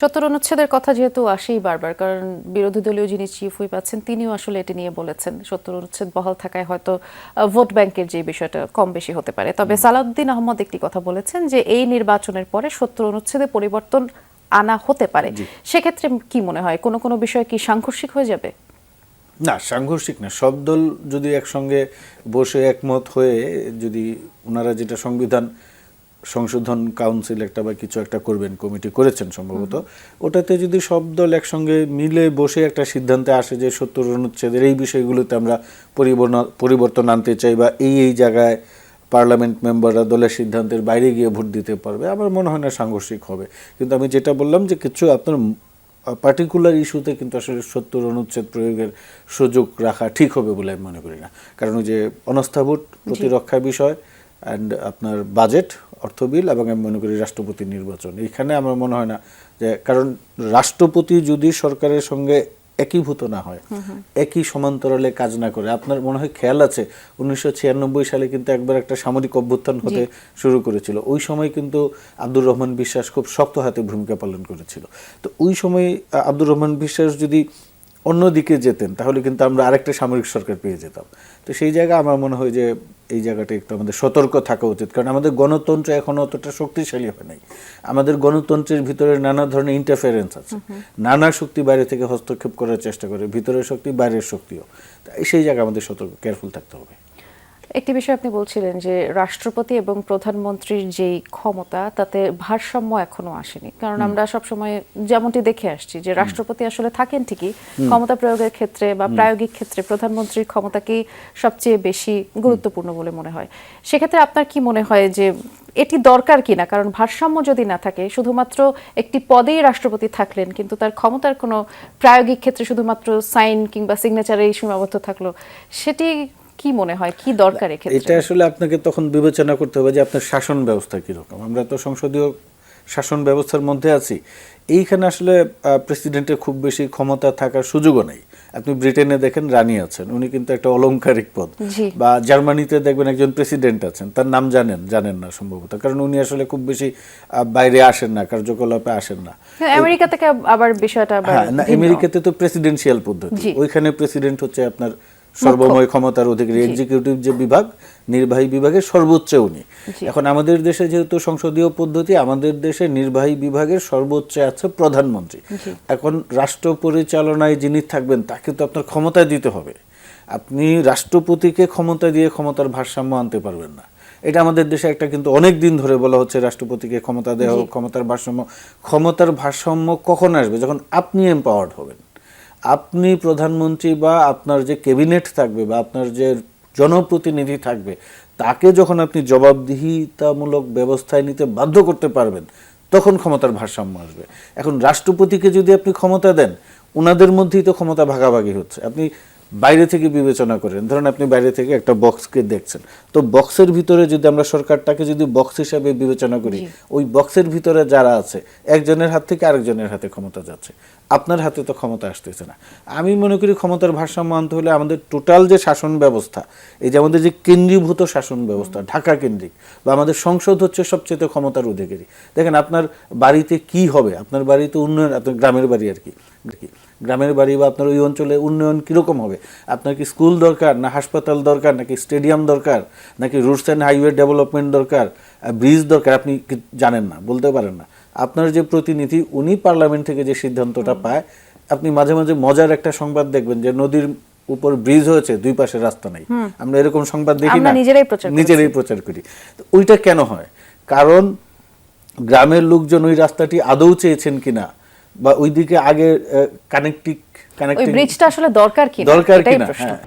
৭০ অনুচ্ছেদের কথা যেহেতু আসেই বারবার, কারণ বিরোধী দলীয় যিনি চিফ হুইপ আছেন তিনিও আসলে এটি নিয়ে বলেছেন ৭০ অনুচ্ছেদ বহাল থাকায় হয়তো ভোট ব্যাংকের যে বিষয়টা কম বেশি হতে পারে। তবে সালাউদ্দিন আহমদ একটি কথা বলেছেন যে এই নির্বাচনের পরে ৭০ অনুচ্ছেদে পরিবর্তন আনা হতে পারে। সেক্ষেত্রে কি মনে হয়, কোনো কোনো বিষয় কি সাংঘর্ষিক হয়ে যাবে? না, সাংঘর্ষিক না। সব দল যদি একসঙ্গে বসে একমত হয়ে যদি ওনারা যেটা সংবিধান সংশোধন কাউন্সিল একটা বা কিছু একটা করবেন, কমিটি করেছেন সম্ভবত, ওটাতে যদি সব দল একসঙ্গে মিলে বসে একটা সিদ্ধান্তে আসে যে ৭০ অনুচ্ছেদের এই বিষয়গুলোতে আমরা পরিবর্তন আনতে চাই বা এই জায়গায় পার্লামেন্ট মেম্বাররা দলের সিদ্ধান্তের বাইরে গিয়ে ভোট দিতে পারবে, আমার মনে হয় না সাংঘর্ষিক হবে। কিন্তু আমি যেটা বললাম যে কিছু আপনার পার্টিকুলার ইস্যুতে কিন্তু আসলে ৭০ অনুচ্ছেদ প্রয়োগের সুযোগ রাখা ঠিক হবে বলে আমি মনে করি না। কারণ ওই যে অনাস্থাভোট, প্রতিরক্ষা বিষয় অ্যান্ড আপনার বাজেট, অর্থ বিল এবং আমি মনে করি রাষ্ট্রপতি নির্বাচন, এখানে আমার মনে হয় না যে, কারণ রাষ্ট্রপতি যদি সরকারের সঙ্গে একীভূত না হয়, একই সমান্তরালে কাজ না করে, আপনার মনে হয় খেয়াল আছে 1996 সালে কিন্তু একবার একটা সামরিক অভ্যুত্থান হতে শুরু করেছিল। ওই সময় কিন্তু আব্দুর রহমান বিশ্বাস খুব শক্ত হাতে ভূমিকা পালন করেছিল। তো ওই সময় আব্দুর রহমান বিশ্বাস যদি অন্যদিকে যেতেন তাহলে কিন্তু আমরা আরেকটা সামরিক সরকার পেয়ে যেতাম। তো সেই জায়গায় আমার মনে হয় যে এই জায়গাটা একটু আমাদের সতর্ক থাকা উচিত, কারণ আমাদের গণতন্ত্র এখনো অতটা শক্তিশালী হয় নাই। আমাদের গণতন্ত্রের ভিতরে নানা ধরনের ইন্টারফারেন্স আছে, নানা শক্তি বাইরে থেকে হস্তক্ষেপ করার চেষ্টা করে, ভিতরের শক্তি বাইরের শক্তিও। সেই জায়গায় আমাদের সতর্ক, কেয়ারফুল থাকতে হবে। একটি বিষয় আপনি বলছিলেন যে রাষ্ট্রপতি এবং প্রধানমন্ত্রীর যেই ক্ষমতা তাতে ভারসাম্য এখনো আসেনি, কারণ আমরা সবসময় যেমনটি দেখে আসছি যে রাষ্ট্রপতি আসলে থাকেন ঠিকই, ক্ষমতা প্রয়োগের ক্ষেত্রে বা প্রায়োগিক ক্ষেত্রে প্রধানমন্ত্রীর ক্ষমতাকেই সবচেয়ে বেশি গুরুত্বপূর্ণ বলে মনে হয়। সেক্ষেত্রে আপনার কি মনে হয় যে এটি দরকার কিনা? কারণ ভারসাম্য যদি না থাকে, শুধুমাত্র একটি পদেই রাষ্ট্রপতি থাকলেন কিন্তু তার ক্ষমতার কোনো প্রায়োগিক ক্ষেত্রে শুধুমাত্র সাইন কিংবা সিগনেচারেই সীমাবদ্ধ থাকলো, সেটি কি মনে হয় কি দরকার এক্ষেত্রে? এটা আসলে আপনাকে তখন বিবেচনা করতে হবে যে আপনার শাসন ব্যবস্থা কিরকম। আমরা তো সংসদীয় শাসন ব্যবস্থার মধ্যে আছি, এইখানে আসলে প্রেসিডেন্টের খুব বেশি ক্ষমতা থাকার সুযোগও নেই। আপনি ব্রিটেনে দেখেন রানী আছেন, উনি কিন্তু একটা অলংকারিক পদ, বা জার্মানিতে দেখবেন একজন প্রেসিডেন্ট আছেন, তার নাম জানেন না সম্ভবত, কারণ উনি আসলে খুব বেশি বাইরে আসেন না, কার্যকলাপে আসেন না। আমেরিকা থেকে আবার বিষয়টা না, আমেরিকাতে তো প্রেসিডেন্সিয়াল পদ্ধতি, ওইখানে প্রেসিডেন্ট হচ্ছে আপনার সর্বময় ক্ষমতার অধিকারী, এক্সিকিউটিভ যে বিভাগ, নির্বাহী বিভাগের সর্বোচ্চ উনি। এখন আমাদের দেশে যেহেতু সংসদীয় পদ্ধতি, আমাদের দেশে নির্বাহী বিভাগের সর্বোচ্চ আছে প্রধানমন্ত্রী। এখন রাষ্ট্র পরিচালনায় যিনি থাকবেন তাকে তো আপনার ক্ষমতা দিতে হবে। আপনি রাষ্ট্রপতিকে ক্ষমতা দিয়ে ক্ষমতার ভারসাম্য আনতে পারবেন না। এটা আমাদের দেশে একটা কিন্তু অনেক দিন ধরে বলা হচ্ছে রাষ্ট্রপতিকে ক্ষমতা দেওয়া হোক, ক্ষমতার ভারসাম্য। ক্ষমতার ভারসাম্য কখন আসবে? যখন আপনি এম্পাওয়ার্ড হবেন। আপনি প্রধানমন্ত্রী বা আপনার যে ক্যাবিনেট থাকবে বা আপনার যে জনপ্রতিনিধি থাকবে, তাকে যখন আপনি জবাবদিহিতামূলক ব্যবস্থায় নিতে বাধ্য করতে পারবেন, তখন ক্ষমতার ভারসাম্য আসবে। এখন রাষ্ট্রপতিকে যদি আপনি ক্ষমতা দেন, ওনাদের মধ্যেই তো ক্ষমতা ভাগাভাগি হচ্ছে। আপনি বাইরে থেকে বিবেচনা করেন, ধরুন আপনি বাইরে থেকে একটা বক্সকে দেখছেন, তো বক্সের ভিতরে যদি আমরা সরকারটাকে যদি বক্স হিসাবে বিবেচনা করি, ওই বক্সের ভিতরে যারা আছে একজনের হাত থেকে আরেকজনের হাতে ক্ষমতা যাচ্ছে, আপনার হাতে তো ক্ষমতা আসতেছে না। আমি মনে করি ক্ষমতার ভারসাম্য আনতে হলে আমাদের টোটাল যে শাসন ব্যবস্থা, এই যে আমাদের যে কেন্দ্রীভূত শাসন ব্যবস্থা, ঢাকা কেন্দ্রিক, বা আমাদের সংসদ হচ্ছে সবচেয়ে ক্ষমতার অধিকারী। দেখেন আপনার বাড়িতে কি হবে, আপনার বাড়িতে উন্নয়ন, আপনার গ্রামের বাড়ি আর কি, গ্রামের বাড়ি বা আপনার ওই অঞ্চলে উন্নয়ন কীরকম হবে? আপনার কি স্কুল দরকার, না হাসপাতাল দরকার, নাকি স্টেডিয়াম দরকার, নাকি রুটস অ্যান্ড হাইওয়ে ডেভেলপমেন্ট দরকার, ব্রিজ দরকার? আপনি জানেন না, বলতে পারেন না। আপনার যে প্রতিনিধি, উনি পার্লামেন্ট থেকে যে সিদ্ধান্তটা পায়, আপনি মাঝে মাঝে মজার একটা সংবাদ দেখবেন যে নদীর উপর ব্রিজ হয়েছে, দুই পাশে রাস্তা নাই। আমরা এরকম সংবাদ দেখি না, নিজেরাই প্রচার করি। তো ওইটা কেন হয়? কারণ গ্রামের লোকজন ওই রাস্তাটি আদৌ চেয়েছেন কিনা, বা ওইদিকে আগে কানেক্টিং ব্রিজটা আসলে দরকার কিনা, হ্যাঁ।